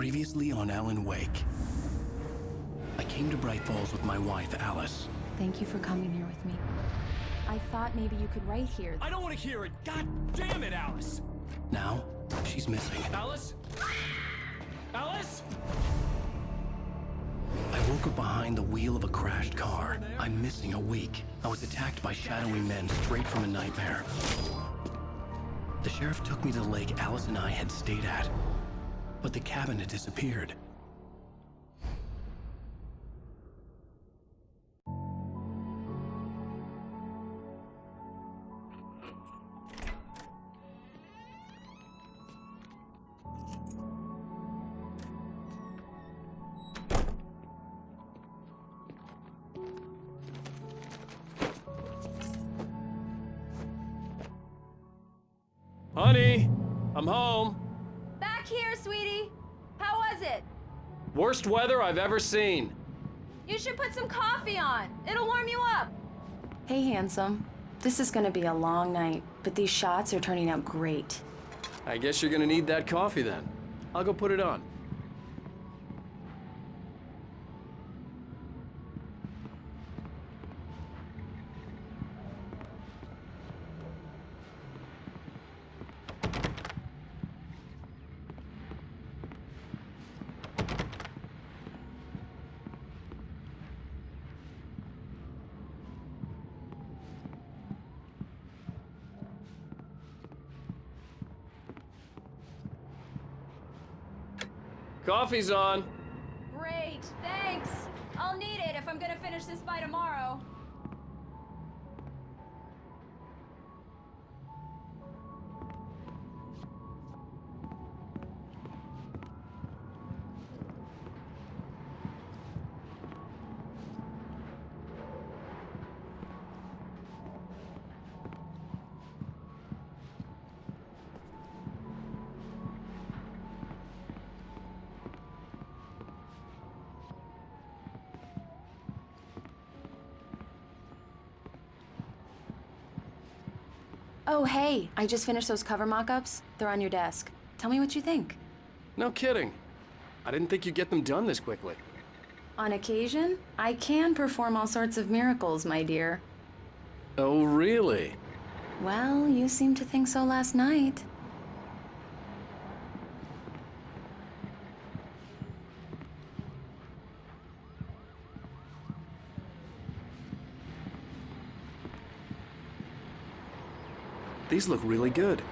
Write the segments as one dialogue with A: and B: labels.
A: Previously on Alan Wake. I came to Bright Falls with my wife, Alice.
B: Thank you for coming here with me. I thought maybe you could write here.
C: I don't want to hear it! God damn it, Alice!
A: Now, she's missing.
C: Alice? Alice?
A: I woke up behind the wheel of a crashed car. I'm missing a week. I was attacked by shadowy men straight from a nightmare. The sheriff took me to the lake Alice and I had stayed at, but the cabin had disappeared.
C: Honey, I'm home.
D: Back here, sweetie. How was it?
C: Worst weather I've ever seen.
D: You should put some coffee on. It'll warm you up.
B: Hey, handsome. This is gonna be a long night, but these shots are turning out great.
C: I guess you're gonna need that coffee then. I'll go put it on. Coffee's on.
D: Great, thanks. I'll need it if I'm gonna finish this by tomorrow.
B: Oh, hey, I just finished those cover mock-ups. They're on your desk. Tell me what you think.
C: No kidding. I didn't think you'd get them done this quickly.
B: On occasion, I can perform all sorts of miracles, my dear.
C: Oh, really?
B: Well, you seemed to think so last night.
C: These look really good.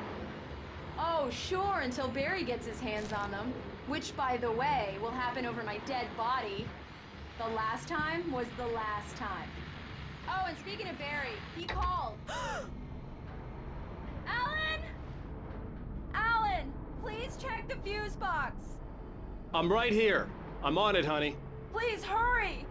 D: Oh, sure, until Barry gets his hands on them. Which, by the way, will happen over my dead body. The last time was the last time. Oh, and speaking of Barry, he called. Alan! Alan, please check the fuse box.
C: I'm right here. I'm on it, honey.
D: Please hurry!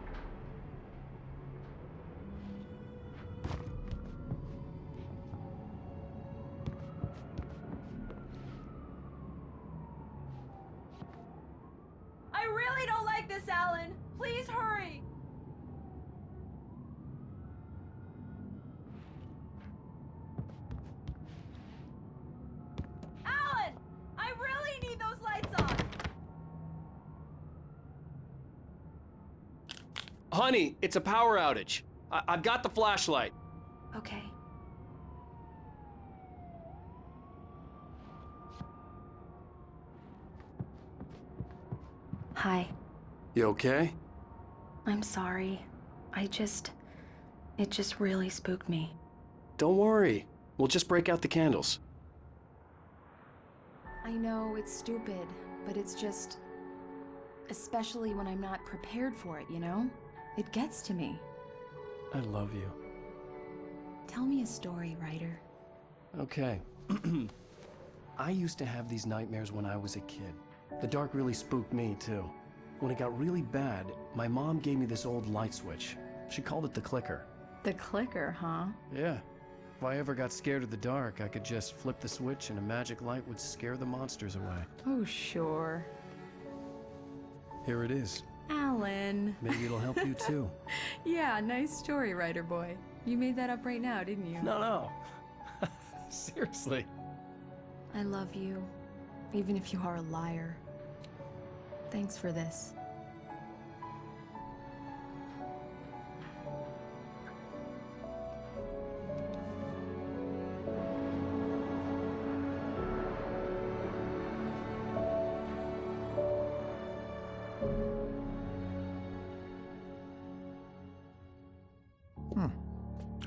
D: I really don't like this, Alan. Please hurry. Alan, I really need those lights on.
C: Honey, it's a power outage. I've got the flashlight.
B: Okay. Hi.
C: You okay?
B: I'm sorry. It just really spooked me.
C: Don't worry. We'll just break out the candles.
B: I know it's stupid, but it's just... especially when I'm not prepared for it, you know? It gets to me.
C: I love you.
B: Tell me a story, writer.
A: Okay. I used to have these nightmares when I was a kid. The dark really spooked me, too. When it got really bad, my mom gave me this old light switch. She called it the clicker.
B: The clicker, huh?
A: Yeah. If I ever got scared of the dark, I could just flip the switch and a magic light would scare the monsters away.
B: Oh, sure.
A: Here it is.
B: Alan.
A: Maybe it'll help you, too.
B: Yeah, nice story, writer boy. You made that up right now, didn't you?
A: No. Seriously.
B: I love you, even if you are a liar. Thanks for this.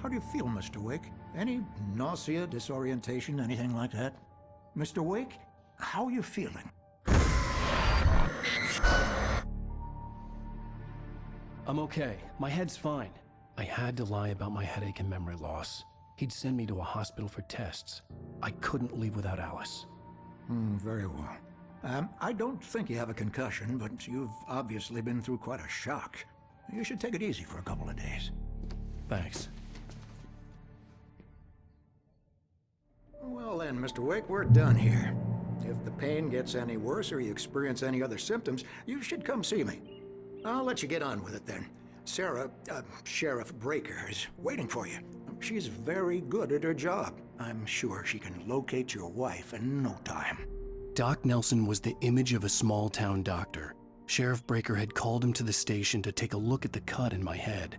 E: How do you feel, Mr. Wake? Any nausea, disorientation, anything like that? Mr. Wake, how are you feeling?
A: I'm okay. My head's fine. I had to lie about my headache and memory loss. He'd send me to a hospital for tests. I couldn't leave without Alice.
E: Very well. I don't think you have a concussion, but you've obviously been through quite a shock. You should take it easy for a couple of days.
A: Thanks.
E: Well then, Mr. Wake, we're done here. If the pain gets any worse or you experience any other symptoms, you should come see me. I'll let you get on with it then. Sarah, Sheriff Breaker, is waiting for you. She's very good at her job. I'm sure she can locate your wife in no time.
A: Doc Nelson was the image of a small-town doctor. Sheriff Breaker had called him to the station to take a look at the cut in my head.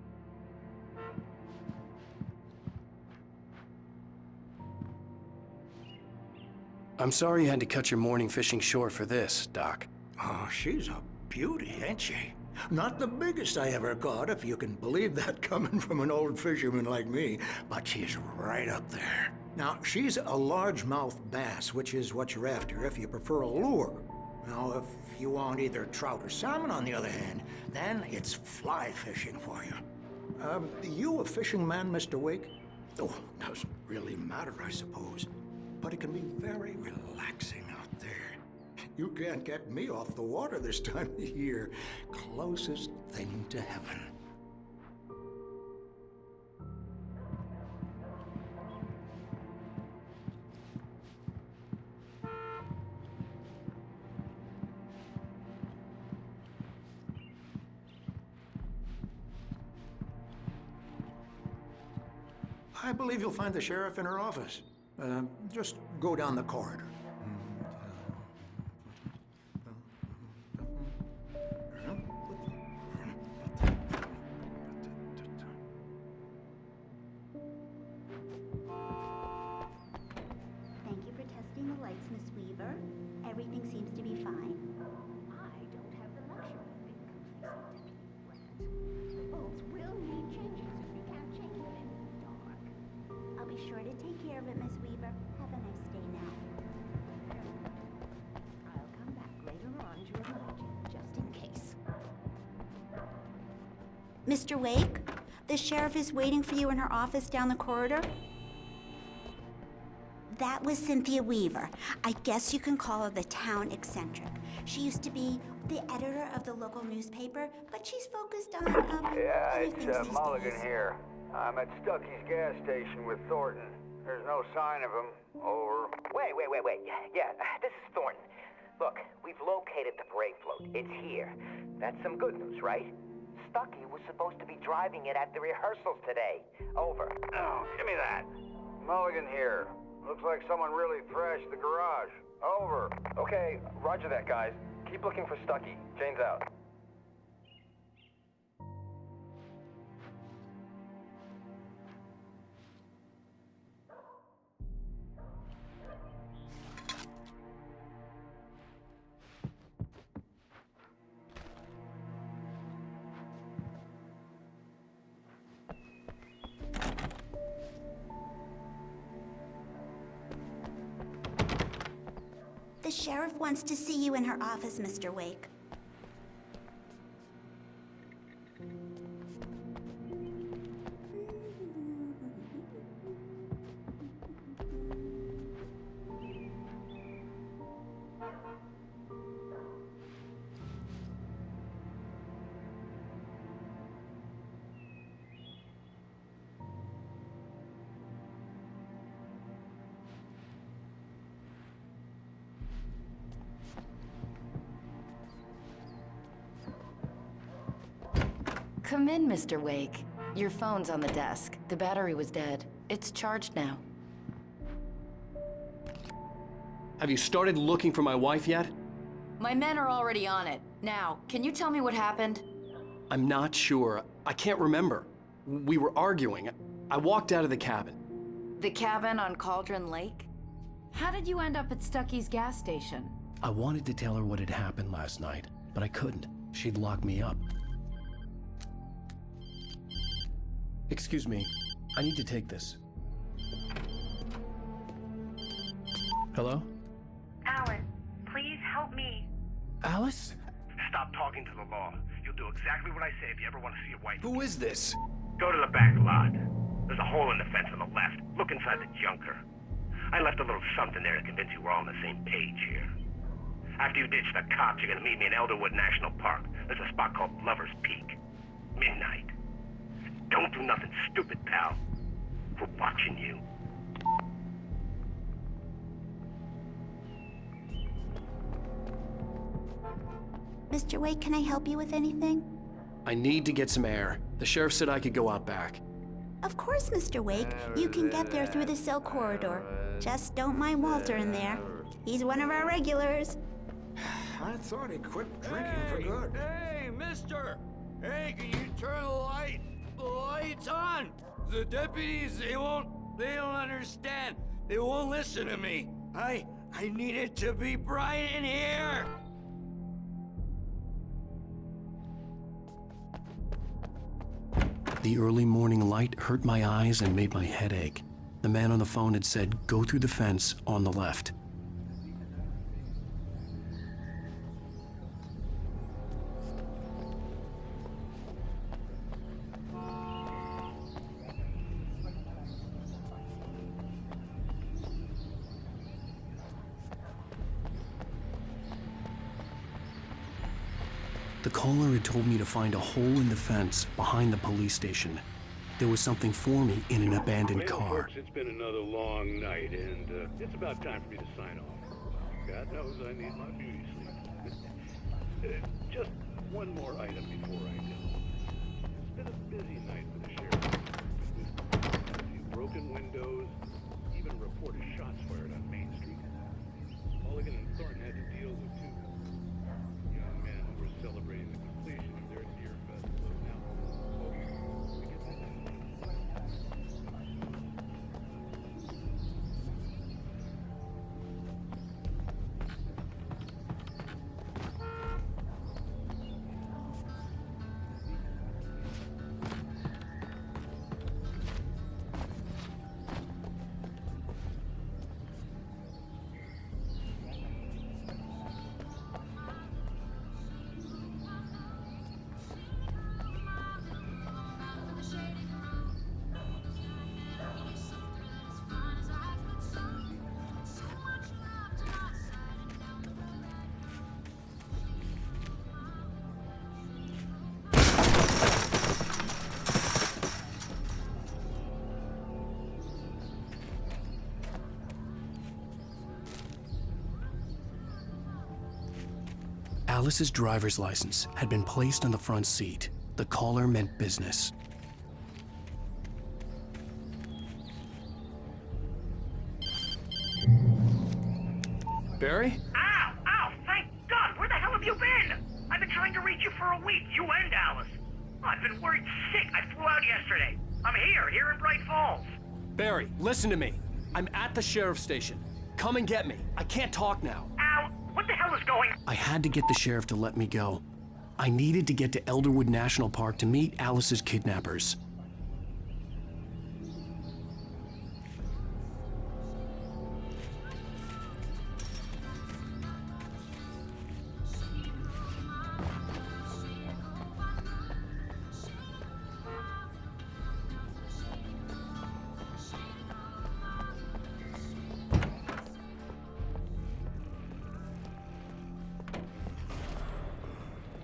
A: I'm sorry you had to cut your morning fishing short for this, Doc.
E: Oh, she's a beauty, ain't she? Not the biggest I ever caught, if you can believe that coming from an old fisherman like me, but she's right up there. Now, she's a largemouth bass, which is what you're after if you prefer a lure. Now, if you want either trout or salmon, on the other hand, then it's fly fishing for you. You a fishing man, Mr. Wake? Oh, doesn't really matter, I suppose. But it can be very relaxing out there. You can't get me off the water this time of year. Closest thing to heaven. I believe you'll find the sheriff in her office. Just go down the corridor.
F: Thank you for testing the lights, Miss Weaver. Everything seems to be fine. I don't have the luxury of being complacent. The bulbs will need changes if we can't change them in the dark. I'll be sure to take care of it, Miss Weaver. Have a nice day now. I'll come back later on to remind you, just in case. Mr. Wake, the sheriff is waiting for you in her office down the corridor. That was Cynthia Weaver. I guess you can call her the town eccentric. She used to be the editor of the local newspaper, but she's focused on,
G: Yeah,
F: other
G: it's
F: things these
G: Mulligan
F: days.
G: here. I'm at Stucky's gas station with Thornton. There's no sign of him. Over.
H: Wait. Yeah, this is Thornton. Look, we've located the brake float. It's here. That's some good news, right? Stucky was supposed to be driving it at the rehearsals today. Over.
G: Oh, give me that. Mulligan here. Looks like someone really thrashed the garage. Over.
I: Okay, roger that, guys. Keep looking for Stucky. Jane's out.
F: The sheriff wants to see you in her office, Mr. Wake.
J: Come in, Mr. Wake. Your phone's on the desk. The battery was dead. It's charged now.
C: Have you started looking for my wife yet?
J: My men are already on it. Now, can you tell me what happened?
C: I'm not sure. I can't remember. We were arguing. I walked out of the cabin.
J: The cabin on Cauldron Lake? How did you end up at Stucky's gas station?
A: I wanted to tell her what had happened last night, but I couldn't. She'd lock me up. Excuse me. I need to take this. Hello?
K: Alan, please help me.
A: Alice?
L: Stop talking to the law. You'll do exactly what I say if you ever want to see your wife.
C: Who is this?
L: Go to the back lot. There's a hole in the fence on the left. Look inside the junker. I left a little something there to convince you we're all on the same page here. After you ditch the cops, you're gonna meet me in Elderwood National Park. There's a spot called Lover's Peak. Midnight. Don't do nothing stupid, pal. We're watching you.
F: Mr. Wake, can I help you with anything?
C: I need to get some air. The sheriff said I could go out back.
F: Of course, Mr. Wake. You can get there through the cell corridor. Just don't mind Walter in there. He's one of our regulars.
E: I thought he quit drinking for good.
M: Hey, mister! Hey, can you turn the lights on? The deputies, they don't understand. They won't listen to me. I need it to be bright in here.
A: The early morning light hurt my eyes and made my head ache. The man on the phone had said, go through the fence on the left. The caller had told me to find a hole in the fence behind the police station. There was something for me in an abandoned car.
N: Folks, it's been another long night, and it's about time for me to sign off. God knows I need my beauty sleep. Just one more item before I go. It's been a busy night for the sheriff. A few broken windows, even reported shots fired on Main Street. Mulligan and Thornton had to deal with two young men who were celebrating the completion of their deer festival. Now, folks, we get that.
A: Alice's driver's license had been placed on the front seat. The caller meant business.
C: Barry?
L: Ow! Ow! Thank God! Where the hell have you been? I've been trying to reach you for a week, you and Alice. I've been worried sick. I flew out yesterday. I'm here in Bright Falls.
C: Barry, listen to me. I'm at the sheriff's station. Come and get me. I can't talk now.
L: Ow! What the hell is going on?
A: I had to get the sheriff to let me go. I needed to get to Elderwood National Park to meet Alice's kidnappers.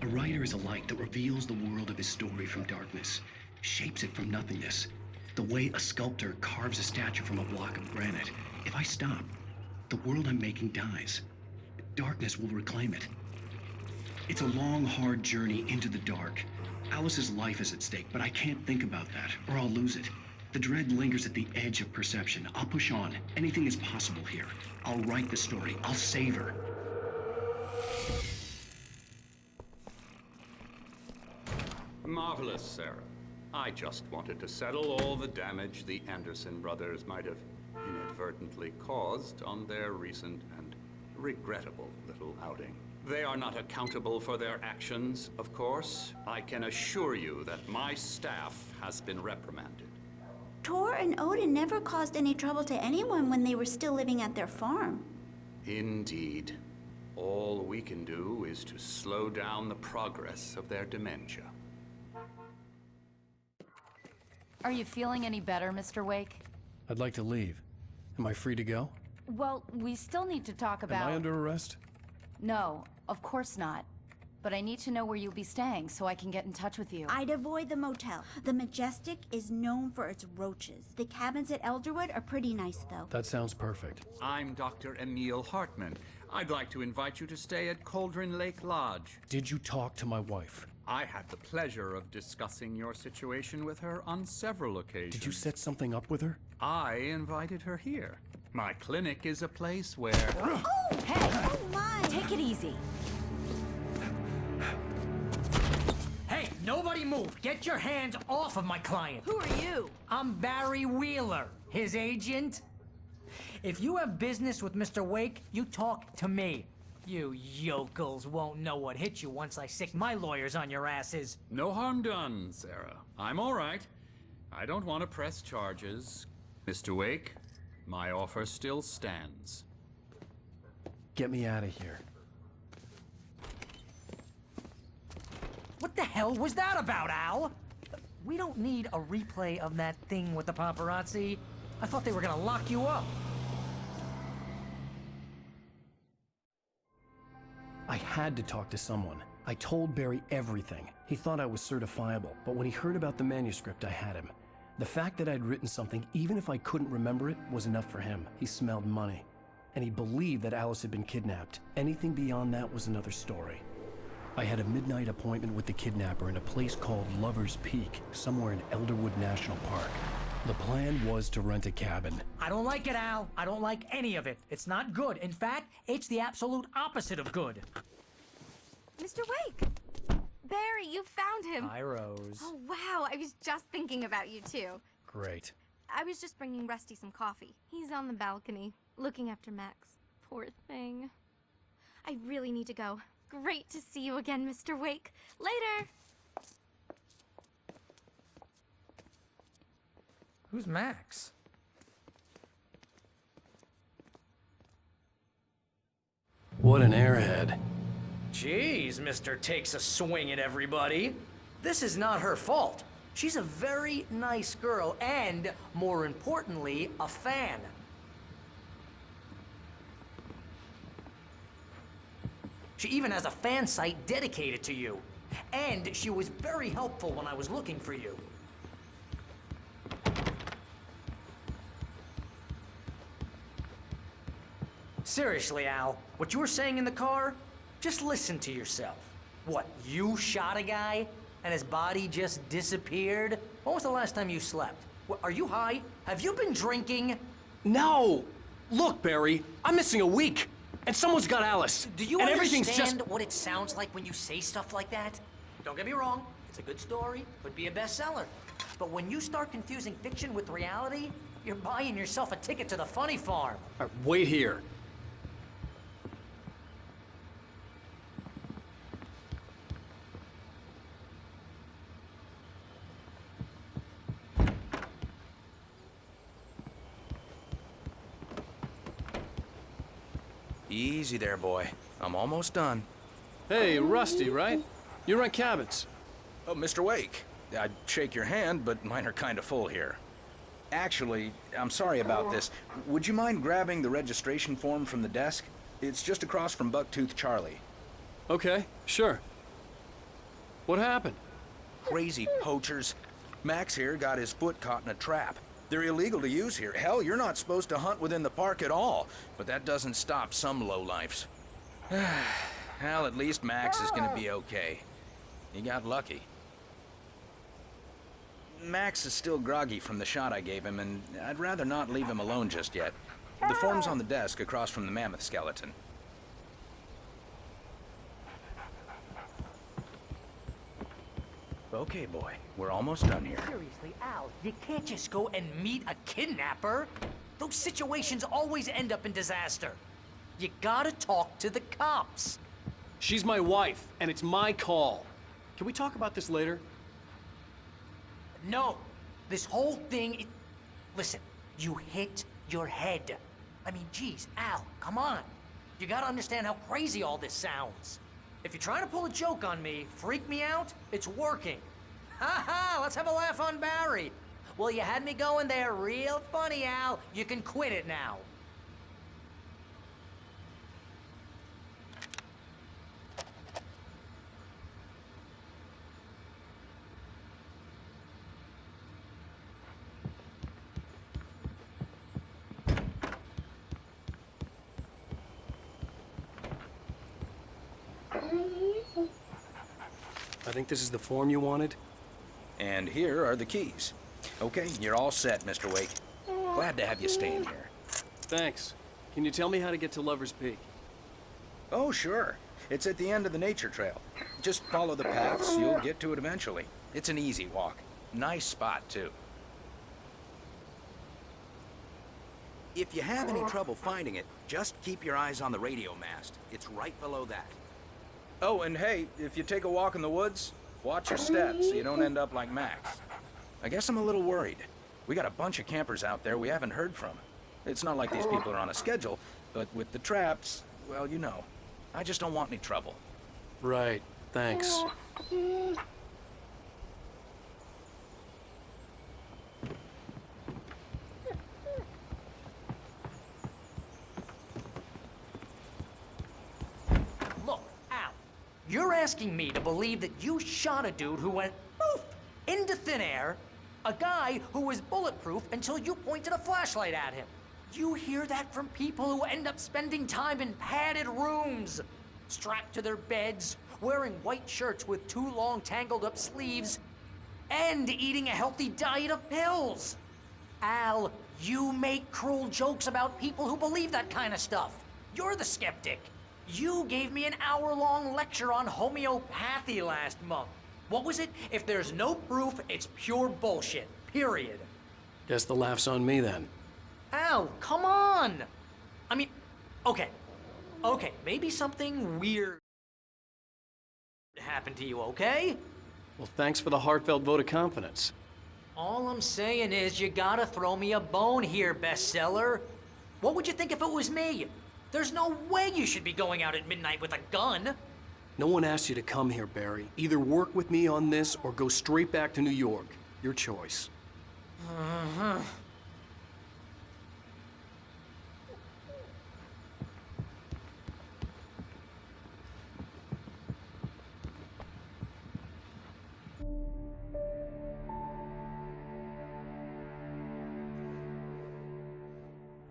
A: A writer is a light that reveals the world of his story from darkness, shapes it from nothingness. The way a sculptor carves a statue from a block of granite. If I stop, the world I'm making dies. Darkness will reclaim it. It's a long, hard journey into the dark. Alice's life is at stake, but I can't think about that, or I'll lose it. The dread lingers at the edge of perception. I'll push on. Anything is possible here. I'll write the story. I'll save her.
O: Marvelous, Sarah. I just wanted to settle all the damage the Anderson brothers might have inadvertently caused on their recent and regrettable little outing. They are not accountable for their actions, of course. I can assure you that my staff has been reprimanded.
F: Tor and Odin never caused any trouble to anyone when they were still living at their farm.
O: Indeed. All we can do is to slow down the progress of their dementia.
B: Are you feeling any better, Mr. Wake?
C: I'd like to leave. Am I free to go?
B: Well, we still need to talk about...
C: Am I under arrest?
B: No, of course not. But I need to know where you'll be staying so I can get in touch with you.
F: I'd avoid the motel. The Majestic is known for its roaches. The cabins at Elderwood are pretty nice, though.
C: That sounds perfect.
O: I'm Dr. Emil Hartman. I'd like to invite you to stay at Cauldron Lake Lodge.
C: Did you talk to my wife?
O: I had the pleasure of discussing your situation with her on several occasions.
C: Did you set something up with her?
O: I invited her here. My clinic is a place where...
F: Oh! Hey! Oh, my!
B: Take it easy.
P: Hey, nobody move! Get your hands off of my client!
D: Who are you?
P: I'm Barry Wheeler, his agent. If you have business with Mr. Wake, you talk to me. You yokels won't know what hit you once I sick my lawyers on your asses.
O: No harm done, Sarah. I'm all right. I don't want to press charges. Mr. Wake, my offer still stands.
C: Get me out of here.
P: What the hell was that about, Al? We don't need a replay of that thing with the paparazzi. I thought they were gonna lock you up.
C: I had to talk to someone. I told Barry everything. He thought I was certifiable, but when he heard about the manuscript, I had him. The fact that I'd written something, even if I couldn't remember it, was enough for him. He smelled money. And he believed that Alice had been kidnapped. Anything beyond that was another story. I had a midnight appointment with the kidnapper in a place called Lover's Peak, somewhere in Elderwood National Park. The plan was to rent a cabin.
P: I don't like it, Al. I don't like any of it. It's not good. In fact, it's the absolute opposite of good.
Q: Mr. Wake! Barry, you found him!
P: Hi, Rose.
Q: Oh, wow. I was just thinking about you, too.
C: Great.
Q: I was just bringing Rusty some coffee. He's on the balcony, looking after Max. Poor thing. I really need to go. Great to see you again, Mr. Wake. Later!
P: Who's Max?
C: What an airhead.
P: Jeez, Mr. Takes a swing at everybody. This is not her fault. She's a very nice girl and, more importantly, a fan. She even has a fan site dedicated to you. And she was very helpful when I was looking for you. Seriously, Al, what you were saying in the car, just listen to yourself. What, you shot a guy and his body just disappeared? When was the last time you slept? What, are you high? Have you been drinking?
C: No! Look, Barry, I'm missing a week. And someone's got Alice.
P: Do you
C: and
P: understand what it sounds like when you say stuff like that? Don't get me wrong, it's a good story, could be a bestseller. But when you start confusing fiction with reality, you're buying yourself a ticket to the funny farm.
C: All right, wait here.
R: Easy there, boy. I'm almost done.
C: Hey, Rusty, right? You rent cabins.
R: Oh, Mr. Wake. I'd shake your hand, but mine are kind of full here. Actually, I'm sorry about this. Would you mind grabbing the registration form from the desk? It's just across from Bucktooth Charlie.
C: Okay, sure. What happened?
R: Crazy poachers. Max here got his foot caught in a trap. They're illegal to use here. Hell, you're not supposed to hunt within the park at all. But that doesn't stop some lowlifes. Well, at least Max is gonna be okay. He got lucky. Max is still groggy from the shot I gave him, and I'd rather not leave him alone just yet. The form's on the desk across from the mammoth skeleton. Okay, boy. We're almost done here.
P: Seriously, Al, you can't just go and meet a kidnapper. Those situations always end up in disaster. You gotta talk to the cops.
C: She's my wife, and it's my call. Can we talk about this later?
P: No. This whole thing... Listen, you hit your head. I mean, geez, Al, come on. You gotta understand how crazy all this sounds. If you're trying to pull a joke on me, freak me out, it's working. Ha ha, let's have a laugh on Barry. Well, you had me going there real funny, Al. You can quit it now.
C: I think this is the form you wanted.
R: And here are the keys. Okay, you're all set, Mr. Wake. Glad to have you staying here.
C: Thanks. Can you tell me how to get to Lover's Peak?
R: Oh, sure. It's at the end of the nature trail. Just follow the paths, you'll get to it eventually. It's an easy walk. Nice spot, too. If you have any trouble finding it, just keep your eyes on the radio mast. It's right below that. Oh, and hey, if you take a walk in the woods, watch your steps so you don't end up like Max. I guess I'm a little worried. We got a bunch of campers out there we haven't heard from. It's not like these people are on a schedule, but with the traps, well, you know. I just don't want any trouble.
C: Right, thanks.
P: Look, Al, you're asking me to believe that you shot a dude who went poof into thin air, a guy who was bulletproof until you pointed a flashlight at him. You hear that from people who end up spending time in padded rooms, strapped to their beds, wearing white shirts with too long tangled up sleeves, and eating a healthy diet of pills. Al, you make cruel jokes about people who believe that kind of stuff. You're the skeptic. You gave me an hour-long lecture on homeopathy last month. What was it? If there's no proof, it's pure bullshit. Period.
C: Guess the laugh's on me then.
P: Al, come on! I mean, okay, maybe something weird happened to you, okay?
C: Well, thanks for the heartfelt vote of confidence.
P: All I'm saying is you gotta throw me a bone here, bestseller. What would you think if it was me? There's no way you should be going out at midnight with a gun.
C: No one asked you to come here, Barry. Either work with me on this or go straight back to New York. Your choice.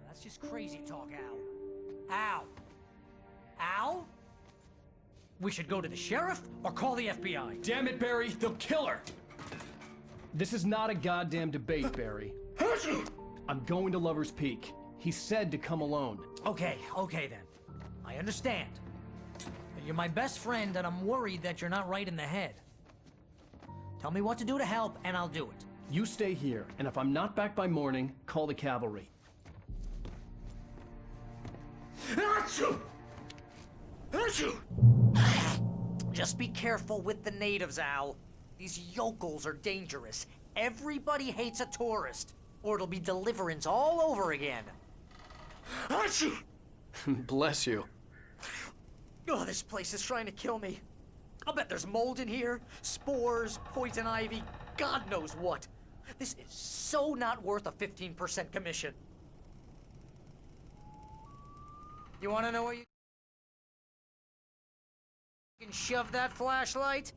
P: That's just crazy talk, Al. Al? We should go to the sheriff or call the FBI.
C: Damn it, Barry, they'll kill her! This is not a goddamn debate, Barry. I'm going to Lover's Peak. He said to come alone.
P: Okay then. I understand. But you're my best friend and I'm worried that you're not right in the head. Tell me what to do to help and I'll do it.
C: You stay here, and if I'm not back by morning, call the cavalry.
P: Just be careful with the natives, Al. These yokels are dangerous. Everybody hates a tourist, or it'll be Deliverance all over again.
C: Bless you.
P: Oh, this place is trying to kill me. I'll bet there's mold in here, spores, poison ivy, God knows what. This is so not worth a 15% commission. You want to know where you can shove that flashlight?